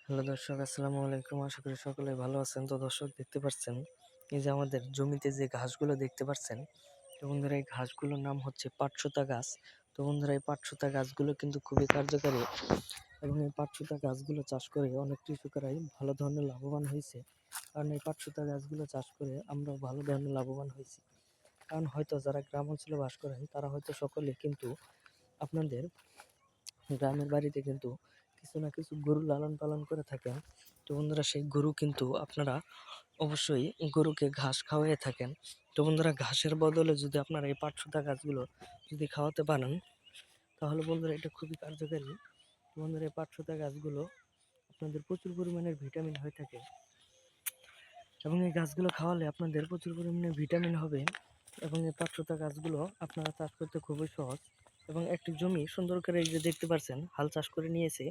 Hello দর্শক, আসসালামু আলাইকুম। আশা করি সকলে ভালো আছেন। তো দর্শক, দেখতে পাচ্ছেন এই যে আমাদের জমিতে যে ঘাসগুলো দেখতে পাচ্ছেন, তো বন্ধুরা এই ঘাসগুলোর নাম হচ্ছে পাটসুতা গাছ। তো বন্ধুরা এই পাটসুতা গাছগুলো কিন্তু খুবই কার্যকারী এবং এই পাটসুতা গাছগুলো চাষ করে অনেক কৃষকেরাই ভালো ধরনের লাভবান হয়েছে। কারণ এই পাটসুতা গাছগুলো চাষ করে আমরাও ভালো ধরনের লাভবান হয়েছি। কারণ হয়তো যারা গ্রাম অঞ্চলে বাস করেন তারা হয়তো সকলে কিন্তু আপনাদের গ্রামের বাড়িতে কিন্তু কিছু না কিছু গরু লালন পালন করে থাকেন। তো বন্ধুরা সেই গরু কিন্তু আপনারা অবশ্যই গরুকে ঘাস খাওয়াইয়ে থাকেন। তো বন্ধুরা ঘাসের বদলে যদি আপনারা এই পাটসুতা গাছগুলো যদি খাওয়াতে পারেন তাহলে বন্ধুরা এটা খুবই কার্যকারী। তো বন্ধুরা এই পাটসুতা গাছগুলো আপনাদের প্রচুর পরিমাণের ভিটামিন হয়ে থাকে এবং এই গাছগুলো খাওয়ালে আপনাদের প্রচুর পরিমাণে ভিটামিন হবে। এবং এই পাটসুতা গাছগুলো আপনারা চাষ করতে খুবই সহজ এবং একটি জমি সুন্দর করে এই যে দেখতে পাচ্ছেন হাল চাষ করে নিয়েছে।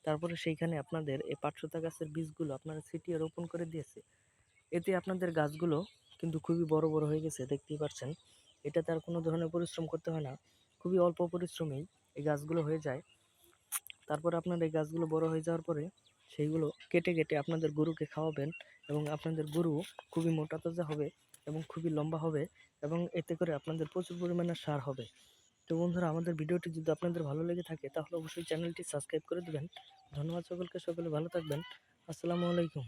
তারপরে সেইখানে আপনাদের এই পাটসুতা গাছের বীজগুলো আপনারা ছিটিয়ে রোপণ করে দিয়েছে। এতে আপনাদের গাছগুলো কিন্তু খুবই বড় বড় হয়ে গেছে, দেখতেই পাচ্ছেন। এটাতে আর কোনো ধরনের পরিশ্রম করতে হয় না, খুবই অল্প পরিশ্রমেই এই গাছগুলো হয়ে যায়। তারপর আপনার এই গাছগুলো বড় হয়ে যাওয়ার পরে সেইগুলো কেটে কেটে আপনাদের গরুকে খাওয়াবেন এবং আপনাদের গরু খুবই মোটা তাজা হবে এবং খুবই লম্বা হবে এবং এতে করে আপনাদের প্রচুর পরিমাণে সার হবে। তো বন্ধুরা, আমাদের ভিডিওটি যদি আপনাদের ভালো লেগে থাকে তাহলে অবশ্যই চ্যানেলটি সাবস্ক্রাইব করে দেবেন। ধন্যবাদ সকলকে, সকলে ভালো থাকবেন। আসসালামু আলাইকুম।